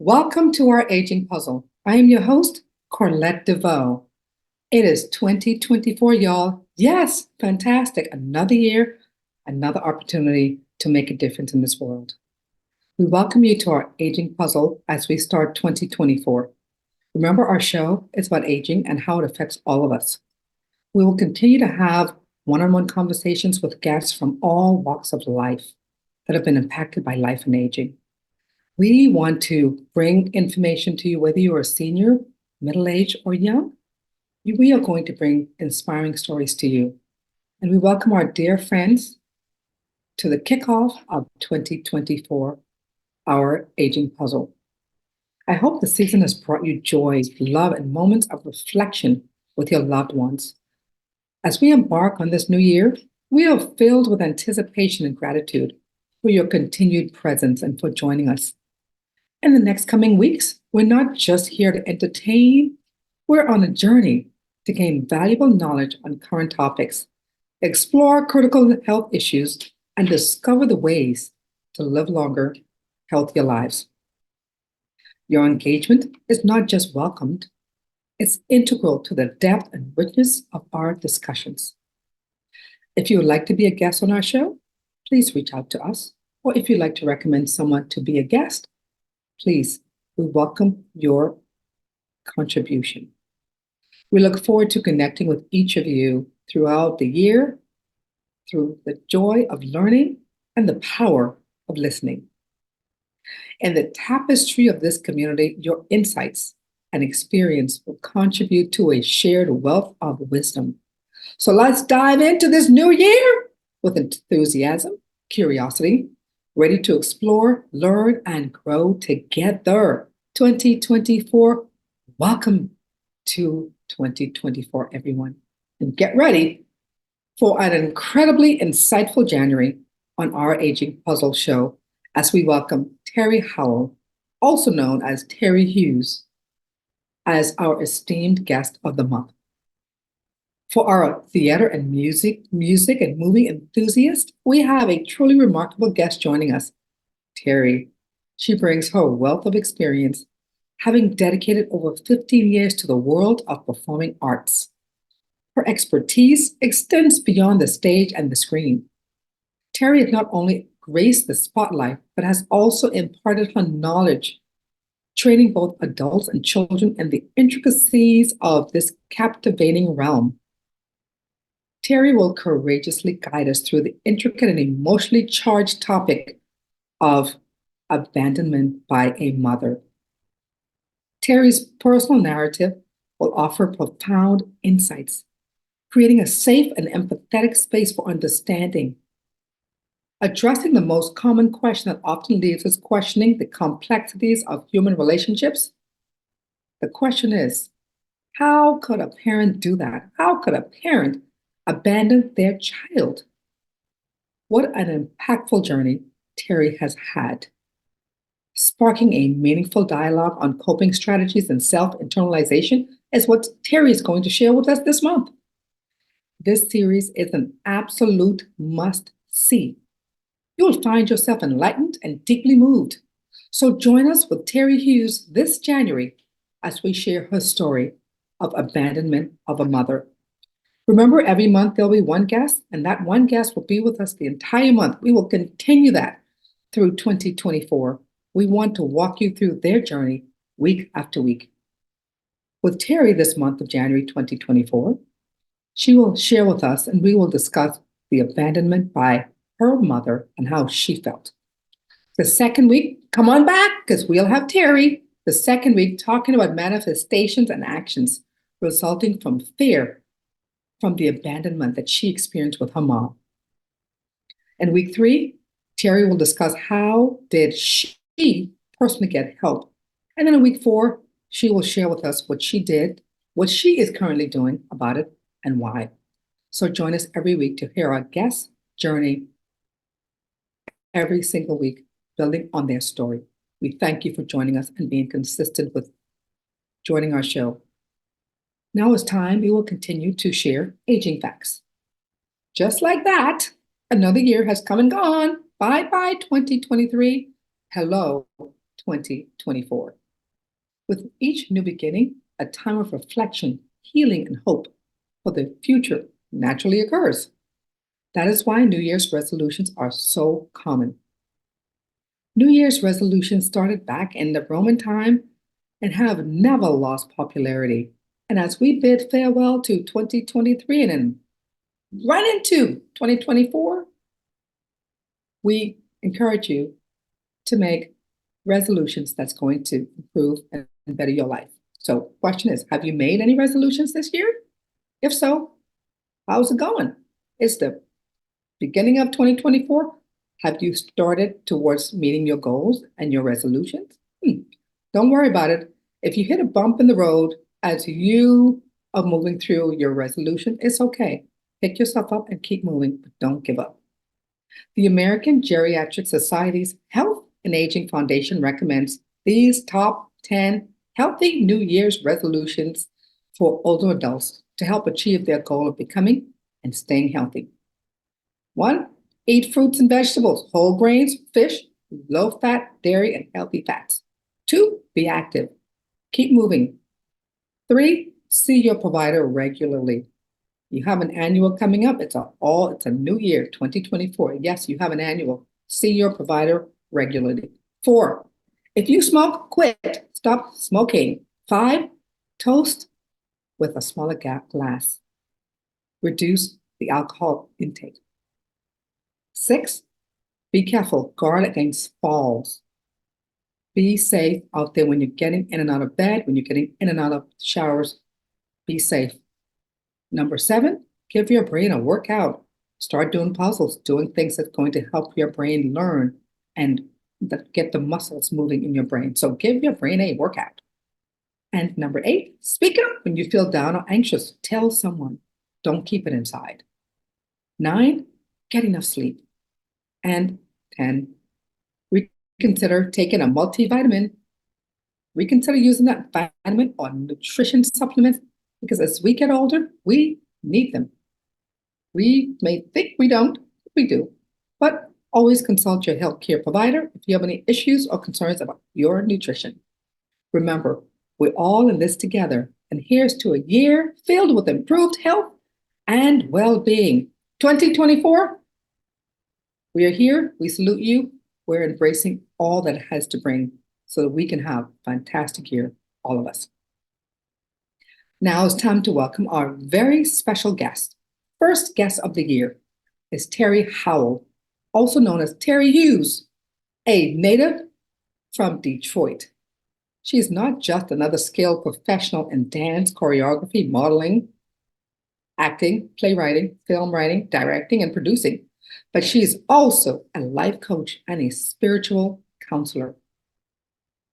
Welcome to our aging puzzle. I am your host, Corlette DeVoe. It is 2024, y'all. Yes, fantastic. Another year, another opportunity to make a difference in this world. We welcome you to our aging puzzle as we start 2024. Remember, our show is about aging and how it affects all of us. We will continue to have one-on-one conversations with guests from all walks of life that have been impacted by life and aging. We want to bring information to you, whether you're a senior, middle-aged, or young. We are going to bring inspiring stories to you. And we welcome our dear friends to the kickoff of 2024, our aging puzzle. I hope the season has brought you joy, love, and moments of reflection with your loved ones. As we embark on this new year, we are filled with anticipation and gratitude for your continued presence and for joining us. In the next coming weeks, we're not just here to entertain, we're on a journey to gain valuable knowledge on current topics, explore critical health issues, and discover the ways to live longer, healthier lives. Your engagement is not just welcomed, it's integral to the depth and richness of our discussions. If you would like to be a guest on our show, please reach out to us. Or if you'd like to recommend someone to be a guest, please, we welcome your contribution. We look forward to connecting with each of you throughout the year through the joy of learning and the power of listening. In the tapestry of this community, your insights and experience will contribute to a shared wealth of wisdom. So let's dive into this new year with enthusiasm, curiosity, ready to explore, learn, and grow together. 2024, welcome to 2024, everyone. And get ready for an incredibly insightful January on our Aging Puzzle show as we welcome Terry Howell, also known as Terry Hughes, as our esteemed guest of the month. For our theater and music and movie enthusiasts, we have a truly remarkable guest joining us, Terry. She brings her wealth of experience, having dedicated over 15 years to the world of performing arts. Her expertise extends beyond the stage and the screen. Terry has not only graced the spotlight, but has also imparted her knowledge, training both adults and children in the intricacies of this captivating realm. Terry will courageously guide us through the intricate and emotionally charged topic of abandonment by a mother. Terry's personal narrative will offer profound insights, creating a safe and empathetic space for understanding, addressing the most common question that often leaves us questioning the complexities of human relationships. The question is, how could a parent do that? How could a parent abandon their child? What an impactful journey Terry has had, sparking a meaningful dialogue on coping strategies and self-internalization is what Terry is going to share with us this month. This series is an absolute must-see. You will find yourself enlightened and deeply moved. So join us with Terry Hughes this January as we share her story of abandonment of a mother. Remember, every month there'll be one guest, and that one guest will be with us the entire month. We will continue that through 2024. We want to walk you through their journey week after week. With Terry this month of January 2024, she will share with us and we will discuss the abandonment by her mother and how she felt. The second week, come on back because we'll have Terry the second week talking about manifestations and actions resulting from fear from the abandonment that she experienced with her mom. In week 3, Terry will discuss how did she personally get help. And then in week 4, she will share with us what she did, what she is currently doing about it, and why. So join us every week to hear our guest's journey every single week, building on their story. We thank you for joining us and being consistent with joining our show. Now it's time we will continue to share aging facts. Just like that, another year has come and gone. Bye-bye 2023. Hello 2024. With each new beginning, a time of reflection, healing, and hope for the future naturally occurs. That is why New Year's resolutions are so common. New Year's resolutions started back in the Roman time and have never lost popularity. And as we bid farewell to 2023 and then right into 2024, we encourage you to make resolutions that's going to improve and better your life. So, question is, have you made any resolutions this year? If so, how's it going? It's the beginning of 2024. Have you started towards meeting your goals and your resolutions? Don't worry about it. If you hit a bump in the road as you are moving through your resolution, it's okay. Pick yourself up and keep moving, but don't give up. The American Geriatric Society's Health and Aging Foundation recommends these top 10 healthy New Year's resolutions for older adults to help achieve their goal of becoming and staying healthy. 1, eat fruits and vegetables, whole grains, fish, low fat, dairy, and healthy fats. 2, be active. Keep moving. 3, see your provider regularly. You have an annual coming up. It's a new year, 2024. Yes, you have an annual. See your provider regularly. 4, if you smoke, quit. Stop smoking. 5, toast with a smaller glass. Reduce the alcohol intake. 6, be careful. Guard against falls. Be safe out there when you're getting in and out of bed, when you're getting in and out of showers. Be safe. Number 7, give your brain a workout. Start doing puzzles, doing things that's going to help your brain learn and get the muscles moving in your brain. So give your brain a workout. And number 8, speak up when you feel down or anxious. Tell someone. Don't keep it inside. 9, get enough sleep. And 10, reconsider taking a multivitamin. Reconsider using that vitamin or nutrition supplement because as we get older, we need them. We may think we don't, we do. But always consult your healthcare provider if you have any issues or concerns about your nutrition. Remember, we're all in this together, and here's to a year filled with improved health and well-being. 2024, we are here. We salute you. We're embracing all that it has to bring so that we can have a fantastic year, all of us. Now it's time to welcome our very special guest. First guest of the year is Terry Howell, also known as Terry Hughes, a native from Detroit. She is not just another skilled professional in dance, choreography, modeling, acting, playwriting, film writing, directing, and producing, but she is also a life coach and a spiritual counselor.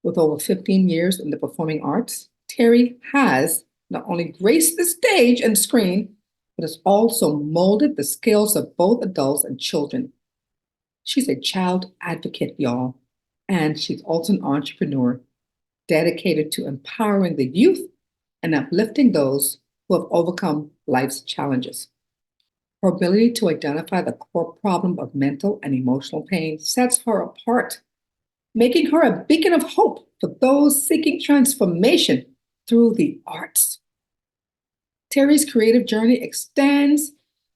With over 15 years in the performing arts, Terry has not only graced the stage and screen, but has also molded the skills of both adults and children. She's a child advocate, y'all, and she's also an entrepreneur dedicated to empowering the youth and uplifting those who have overcome life's challenges. Her ability to identify the core problem of mental and emotional pain sets her apart, making her a beacon of hope for those seeking transformation through the arts. Terry's creative journey extends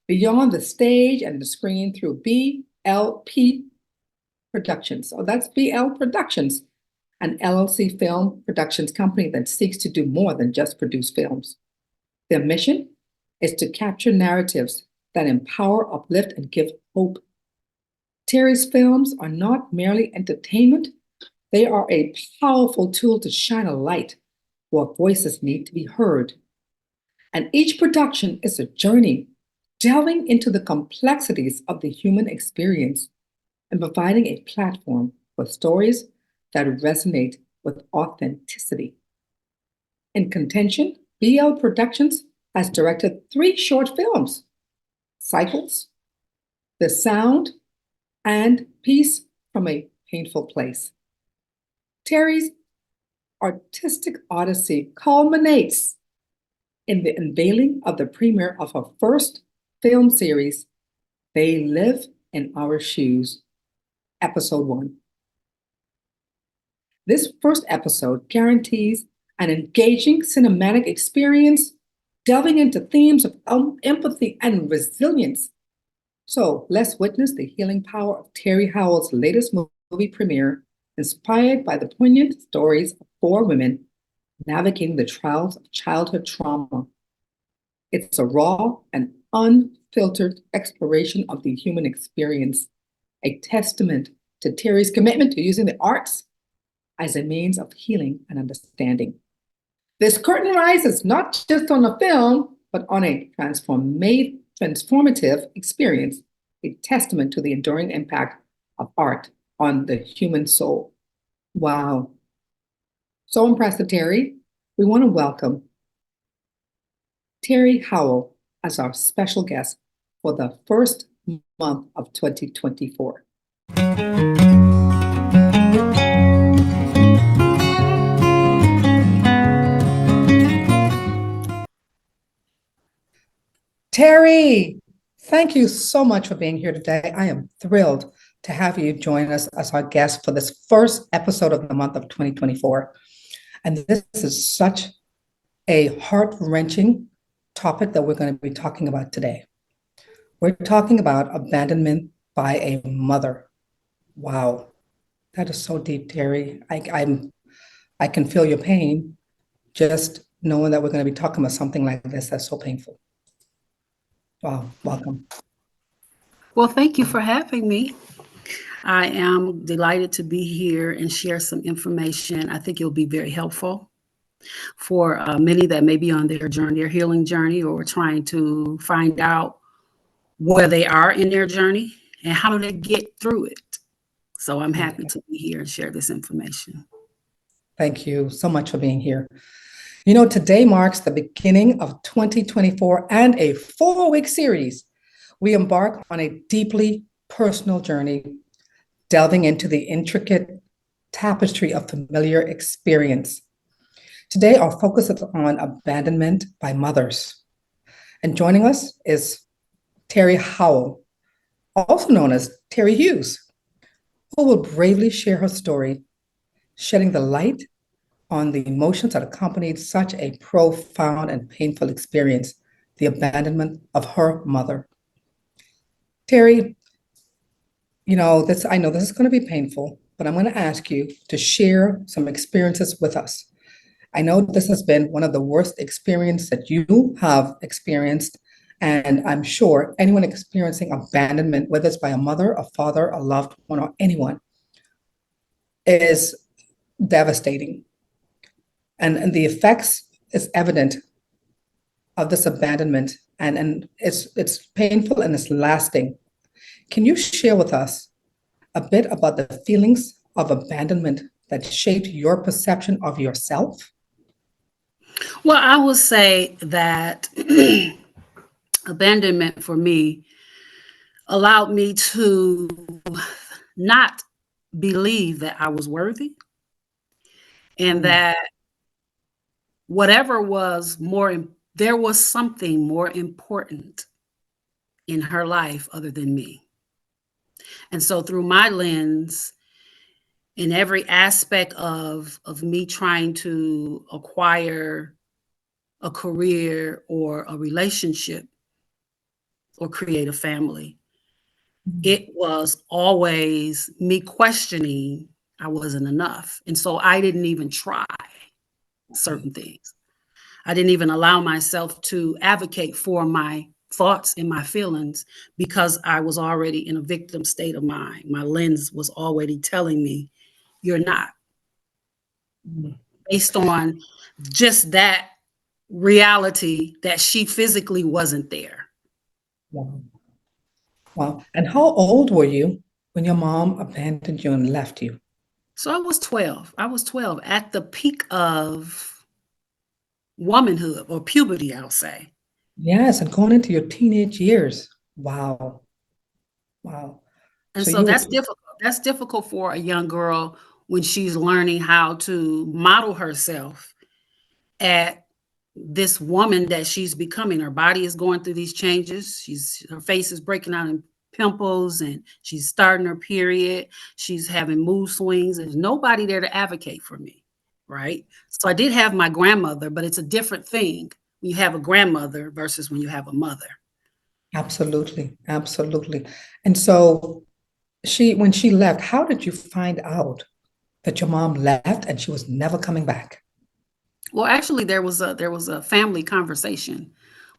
beyond the stage and the screen through BLP Productions. So that's BL Productions, an LLC film productions company that seeks to do more than just produce films. Their mission is to capture narratives that empower, uplift, and give hope. Terry's films are not merely entertainment, they are a powerful tool to shine a light where voices need to be heard. And each production is a journey, delving into the complexities of the human experience and providing a platform for stories that resonate with authenticity. In contention, BL Productions has directed 3 short films, Cycles, The Sound, and Peace from a Painful Place. Terry's artistic odyssey culminates in the unveiling of the premiere of her first film series, They Live in Our Shoes, Episode 1. This first episode guarantees an engaging cinematic experience delving into themes of empathy and resilience. So let's witness the healing power of Terry Howell's latest movie premiere, inspired by the poignant stories of four women navigating the trials of childhood trauma. It's a raw and unfiltered exploration of the human experience, a testament to Terry's commitment to using the arts as a means of healing and understanding. This curtain rises not just on a film, but on a transformative experience, a testament to the enduring impact of art on the human soul. Wow. So impressive, Terry. We want to welcome Terry Howell as our special guest for the first month of 2024. Terry, thank you so much for being here today. I am thrilled to have you join us as our guest for this first episode of the month of 2024. And this is such a heart-wrenching topic that we're going to be talking about today. We're talking about abandonment by a mother. Wow, that is so deep, Terry. I can feel your pain just knowing that we're going to be talking about something like this that's so painful. Wow, welcome. Well, thank you for having me. I am delighted to be here and share some information. I think it'll be very helpful for many that may be on their journey, their healing journey, or trying to find out where they are in their journey and how do they get through it. So I'm happy to be here and share this information. Thank you so much for being here. You know, today marks the beginning of 2024 and a 4-week series. We embark on a deeply personal journey, delving into the intricate tapestry of familiar experience. Today, our focus is on abandonment by mothers. And joining us is Terry Howell, also known as Terry Hughes, who will bravely share her story, shedding the light on the emotions that accompanied such a profound and painful experience, the abandonment of her mother. Terry, I know this is going to be painful, but I'm going to ask you to share some experiences with us. I know this has been one of the worst experiences that you have experienced, and I'm sure anyone experiencing abandonment, whether it's by a mother, a father, a loved one, or anyone, is devastating. And the effects is evident of this abandonment, and it's painful and it's lasting. Can you share with us a bit about the feelings of abandonment that shaped your perception of yourself? Well, I will say that abandonment for me allowed me to not believe that I was worthy and that whatever was there was something more important in her life other than me. And so through my lens, in every aspect of me trying to acquire a career or a relationship or create a family, it was always me questioning I wasn't enough. And so I didn't even try certain things. I didn't even allow myself to advocate for my thoughts and my feelings because I was already in a victim state of mind. My lens was already telling me, you're not, based on just that reality that she physically wasn't there. Wow. Wow. And how old were you when your mom abandoned you and left you? So I was 12. I was 12 at the peak of womanhood or puberty, I'll say. Yes, and going into your teenage years. Wow. Wow. And So so you, that's difficult. That's difficult for a young girl when she's learning how to model herself at this woman that she's becoming. Her body is going through these changes. Her face is breaking out in pimples and she's starting her period. She's having mood swings. There's nobody there to advocate for me, right? So I did have my grandmother, but it's a different thing when you have a grandmother versus when you have a mother. Absolutely, absolutely. And so when she left, how did you find out that your mom left and she was never coming back? Well, actually, there was a family conversation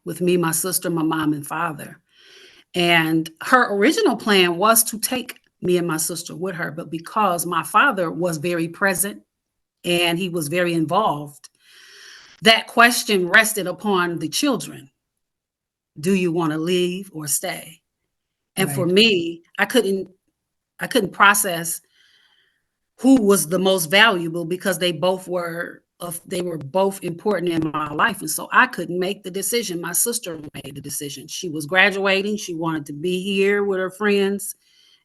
with me, my sister, my mom, and father. And her original plan was to take me and my sister with her, but because my father was very present and he was very involved, that question rested upon the children. Do you want to leave or stay? And for Right. me, I couldn't process who was the most valuable because they were both important in my life, and so I couldn't make the decision. My sister made the decision. She was graduating, she wanted to be here with her friends,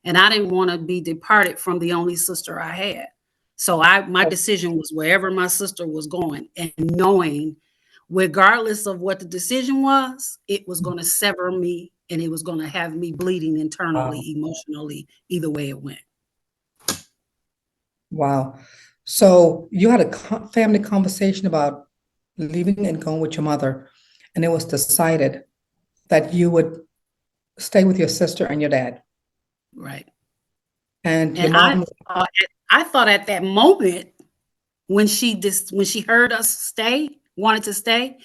and I didn't want to be departed from the only sister I had. So my decision was wherever my sister was going, and knowing regardless of what the decision was, it was going to sever me and it was going to have me bleeding Wow. internally, emotionally, either way it went. Wow. So you had a family conversation about leaving and going with your mother, and it was decided that you would stay with your sister and your dad. Right. And your And I mom, thought I thought at that moment when she heard us wanted to stay,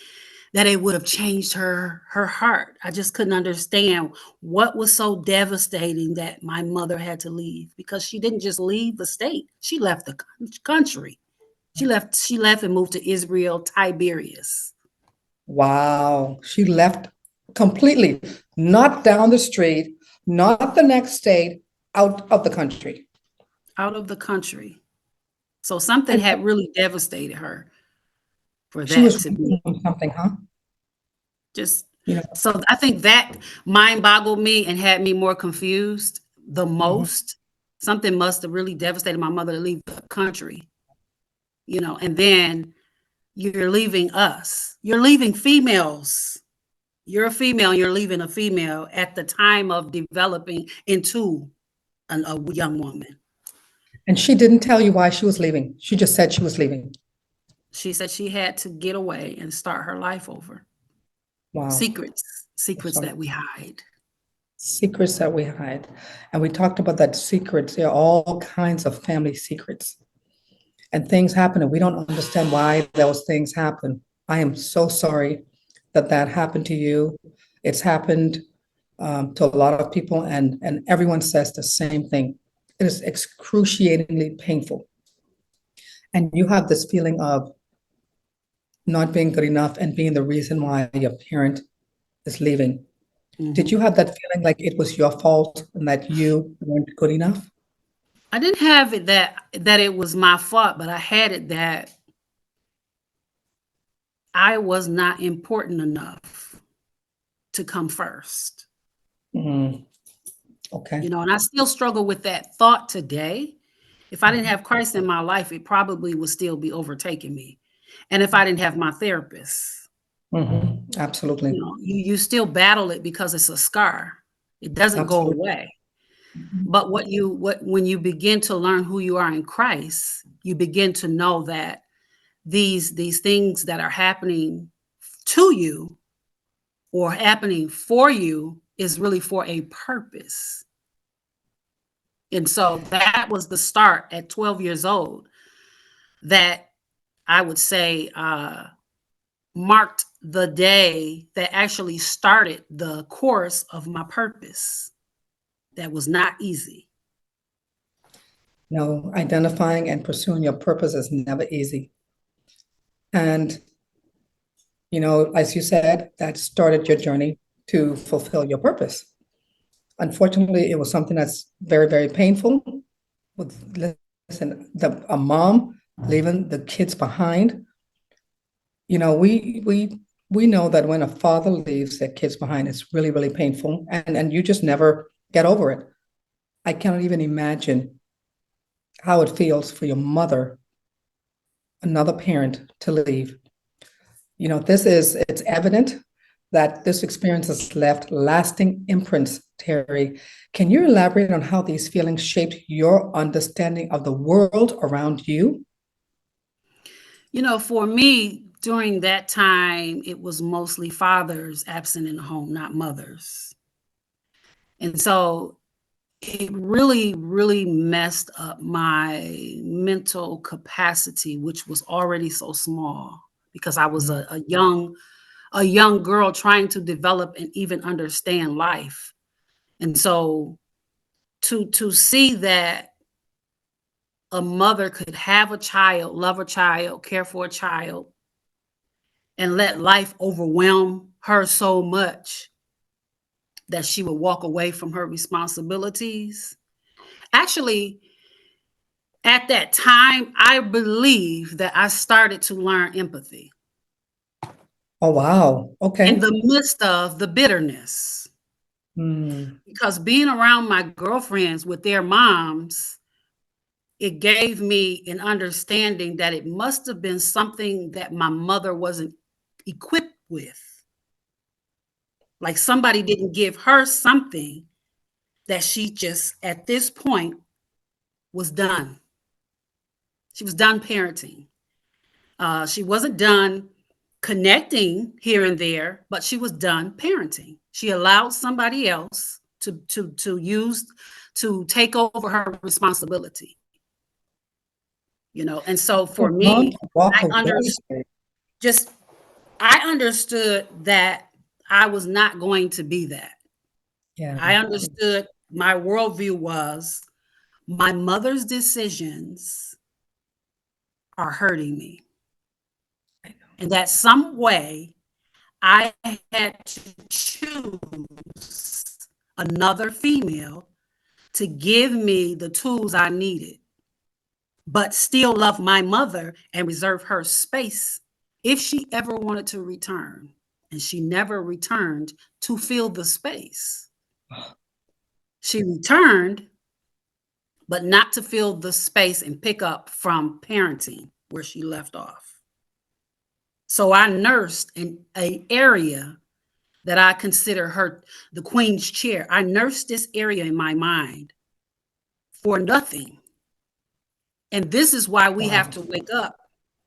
that it would have changed her heart. I just couldn't understand what was so devastating that my mother had to leave, because she didn't just leave the state. She left the country. She left and moved to Israel, Tiberias, wow, she left completely, not down the street, not the next state, out of the country. out of the country. So something And had really devastated her for she that was to working be on something, huh? just You know, so I think that mind boggled me and had me more confused the mhm. most. Something must have really devastated my mother to leave the country, and then you're leaving us. You're leaving females. You're a female, and you're leaving a female at the time of developing into a young woman. And she didn't tell you why she was leaving. She just said she was leaving. She said she had to get away and start her life over. Wow. Secrets Sorry. that we hide. Secrets that we hide. And we talked about that secrets. There are all kinds of family secrets. And things happen, and we don't understand why those things happen. I am so sorry that that happened to you. It's happened to a lot of people, and everyone says the same thing. It is excruciatingly painful. And you have this feeling of not being good enough and being the reason why your parent is leaving. Did Mhm. you have that feeling like it was your fault and that you weren't good enough? I didn't have it that it was my fault, but I had it that I was not important enough to come first. Mm, okay. And I still struggle with that thought today. If I didn't have Christ in my life, it probably would still be overtaking me. And if I didn't have my therapist, Absolutely. you still battle it because it's a scar. It doesn't go Absolutely. away. But when you begin to learn who you are in Christ, you begin to know that these things that are happening to you or happening for you is really for a purpose. And so that was the start at 12 years old that I would say marked the day that actually started the course of my purpose. That was not easy. No, identifying and pursuing your purpose is never easy. And, as you said, that started your journey to fulfill your purpose. Unfortunately, it was something that's very, very painful. Listen, a mom leaving the kids behind. We know that when a father leaves their kids behind, it's really, really painful, and you just never get over it. I cannot even imagine how it feels for your mother, another parent, to leave. It's evident that this experience has left lasting imprints, Terry. Can you elaborate on how these feelings shaped your understanding of the world around you? For me, during that time, it was mostly fathers absent in the home, not mothers. And so it really, really messed up my mental capacity, which was already so small because I was Mm. a young girl trying to develop and even understand life. And so to see that a mother could have a child, love a child, care for a child, and let life overwhelm her so much that she would walk away from her responsibilities. Actually, at that time, I believe that I started to learn empathy Oh, wow. in Okay. the midst of the bitterness. Mm. Because being around my girlfriends with their moms, it gave me an understanding that it must have been something that my mother wasn't equipped with. Like somebody didn't give her something that she just, at this point, was done. She was done parenting. She wasn't done connecting here and there, but she was done parenting. She allowed somebody else to take over her responsibility. And so for Your mom me, to walk I away. understood just I understood that I was not going to be that. Yeah. I understood my worldview was my mother's decisions are hurting me. I know. And that some way I had to choose another female to give me the tools I needed, but still love my mother and reserve her space if she ever wanted to return. And she never returned to fill the space. She returned, but not to fill the space and pick up from parenting where she left off. So I nursed in an area that I consider her the queen's chair. I nursed this area in my mind for nothing. And this is why we have Wow. to wake up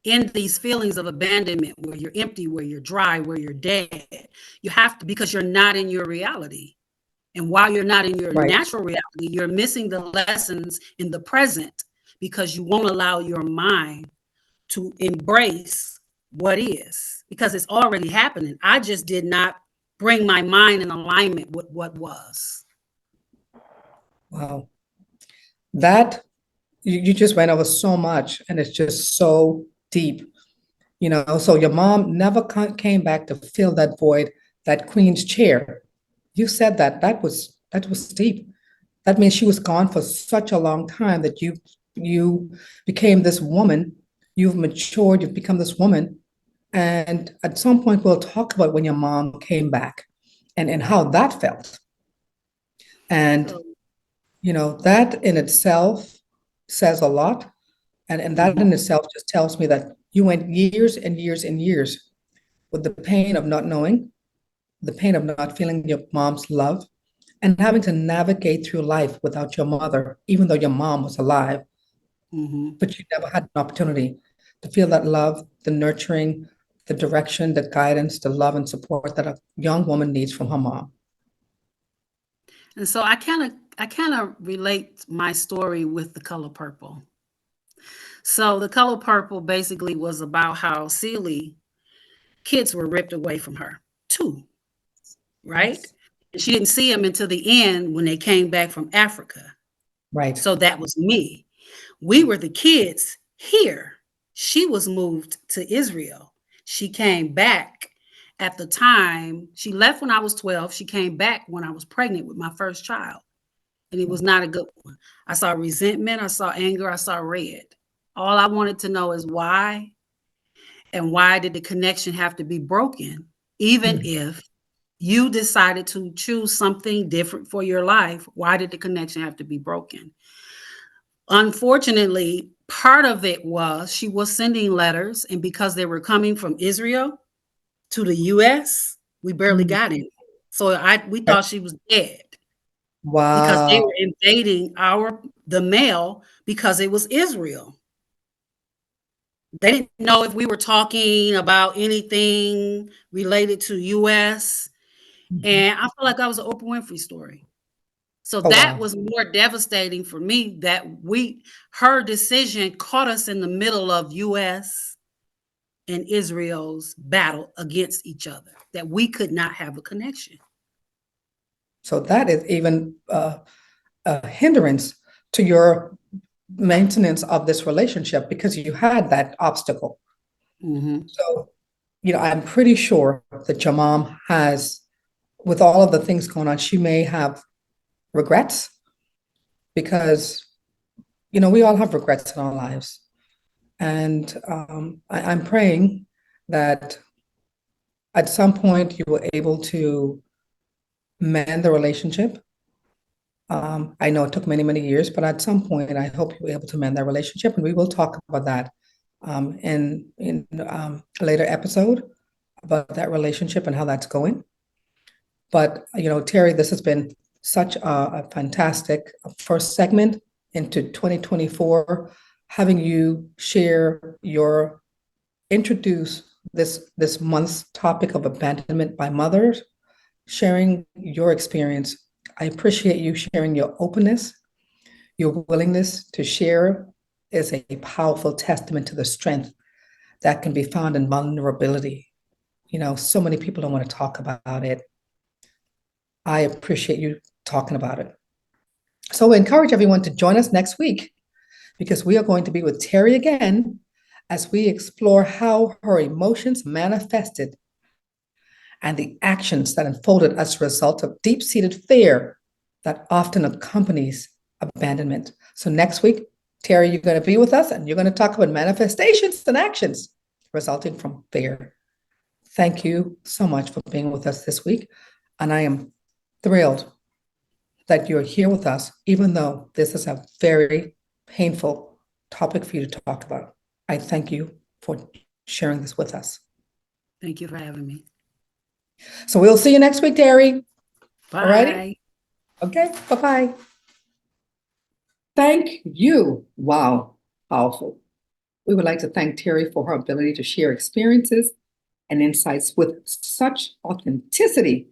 in these feelings of abandonment where you're empty, where you're dry, where you're dead. You have to, because you're not in your reality. And while you're not in your Right. natural reality, you're missing the lessons in the present because you won't allow your mind to embrace what is, because it's already happening. I just did not bring my mind in alignment with what was. Wow. That you just went over so much, and it's just so deep. So your mom never came back to fill that void, that queen's chair. You said that was deep. That means she was gone for such a long time that you became this woman. You've matured. You've become this woman, and at some point we'll talk about when your mom came back, and how that felt. And So, that in itself says a lot. And that mhm, in itself just tells me that you went years and years and years with the pain of not knowing, the pain of not feeling your mom's love, and having to navigate through life without your mother, even though your mom was alive, mhm. but you never had an opportunity to feel that love, the nurturing, the direction, the guidance, the love and support that a young woman needs from her mom. And so I kind of relate my story with The Color Purple. So The Color Purple basically was about how Celie kids were ripped away from her too, right? Yes. And she didn't see them until the end when they came back from Africa. Right. So that was me. We were the kids here. She was moved to Israel. She came back at the time. She left when I was 12. She came back when I was pregnant with my first child. And it was not a good one. I saw resentment. I saw anger. I saw red. All I wanted to know is why, and why did the connection have to be broken, even Mm. if you decided to choose something different for your life? Why did the connection have to be broken? Unfortunately, part of it was she was sending letters, and because they were coming from Israel to the US, we barely Mm. got any. So we Right. thought she was dead because they Wow. were invading the mail because it was Israel. They didn't know if we were talking about anything related to US, Mhm. and I feel like that was an Oprah Winfrey story. So Oh, that wow. was more devastating for me that her decision caught us in the middle of US and Israel's battle against each other, that we could not have a connection. So that is even a hindrance to your maintenance of this relationship because you had that obstacle. Mm-hmm. So, I'm pretty sure that your mom has, with all of the things going on, she may have regrets because, we all have regrets in our lives. And I'm praying that at some point you were able to mend the relationship. I know it took many, many years, but at some point, I hope you were able to mend that relationship, and we will talk about that in a later episode about that relationship and how that's going. But Terry, this has been such a fantastic first segment into 2024. Having you share your introduce this month's topic of abandonment by mothers, sharing your experience. I appreciate you sharing your openness. Your willingness to share is a powerful testament to the strength that can be found in vulnerability. So many people don't want to talk about it. I appreciate you talking about it. So we encourage everyone to join us next week because we are going to be with Terry again as we explore how her emotions manifested and the actions that unfolded as a result of deep-seated fear that often accompanies abandonment. So next week, Terry, you're going to be with us and you're going to talk about manifestations and actions resulting from fear. Thank you so much for being with us this week. And I am thrilled that you're here with us, even though this is a very painful topic for you to talk about. I thank you for sharing this with us. Thank you for having me. So we'll see you next week, Terry. All righty? Bye. Okay, bye-bye. Thank you. Wow, powerful. We would like to thank Terry for her ability to share experiences and insights with such authenticity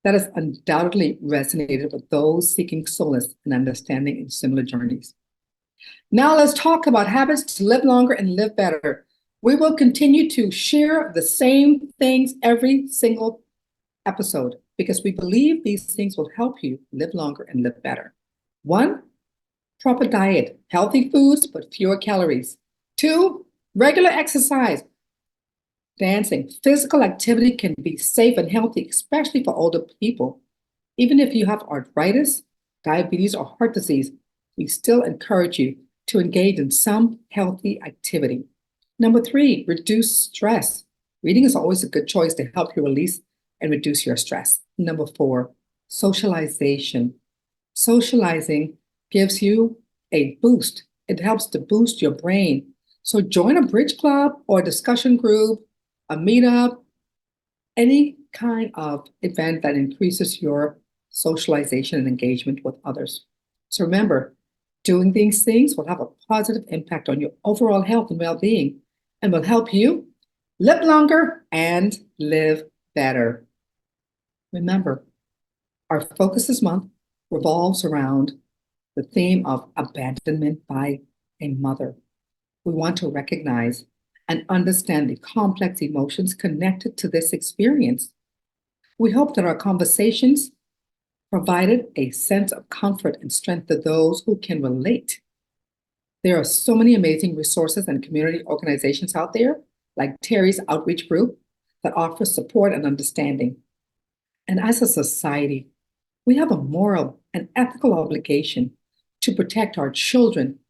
that has undoubtedly resonated with those seeking solace and understanding in similar journeys. Now let's talk about habits to live longer and live better. We will continue to share the same things every single episode because we believe these things will help you live longer and live better. One, proper diet, healthy foods, but fewer calories. Two, regular exercise. Dancing, physical activity can be safe and healthy, especially for older people. Even if you have arthritis, diabetes, or heart disease, we still encourage you to engage in some healthy activity. Number three, reduce stress. Reading is always a good choice to help you release and reduce your stress. Number four, socialization. Socializing gives you a boost. It helps to boost your brain. So join a bridge club or a discussion group, a meetup, any kind of event that increases your socialization and engagement with others. So remember, doing these things will have a positive impact on your overall health and well-being and will help you live longer and live better. Remember, our focus this month revolves around the theme of abandonment by a mother. We want to recognize and understand the complex emotions connected to this experience. We hope that our conversations provided a sense of comfort and strength to those who can relate. There are so many amazing resources and community organizations out there, like Terry's outreach group, that offer support and understanding. And as a society, we have a moral and ethical obligation to protect our children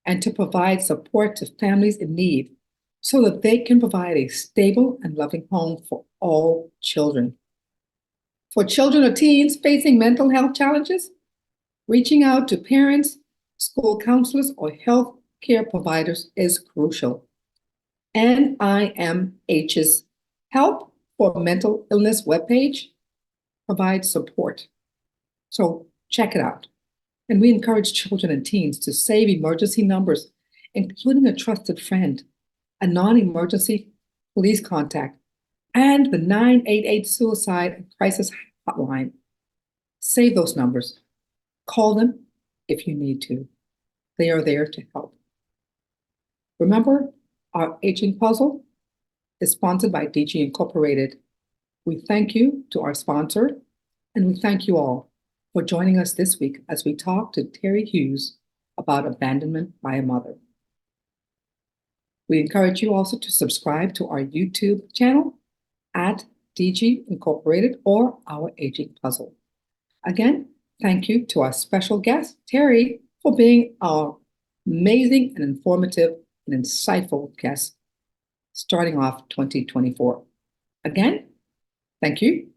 and to provide support to families in need so that they can provide a stable and loving home for all children. For children or teens facing mental health challenges, reaching out to parents, school counselors, or health care providers is crucial. NIMH's Help for Mental Illness webpage provides support. So check it out. And we encourage children and teens to save emergency numbers, including a trusted friend, a non-emergency police contact, and the 988 suicide and crisis hotline. Save those numbers. Call them if you need to. They are there to help. Remember, our aging puzzle is sponsored by DG Incorporated. We thank you to our sponsor, and we thank you all for joining us this week as we talk to Terry Hughes about abandonment by a mother. We encourage you also to subscribe to our YouTube channel at DG Incorporated or Our Aging Puzzle. Again, thank you to our special guest, Terry, for being our amazing and informative and insightful guest starting off 2024. Again, thank you.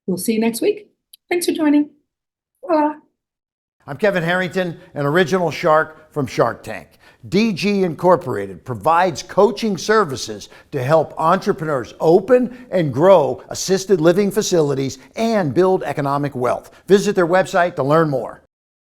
We'll see you next week. Thanks for joining. Voila. I'm Kevin Harrington, an original shark from Shark Tank. DG Incorporated provides coaching services to help entrepreneurs open and grow assisted living facilities and build economic wealth. Visit their website to learn more.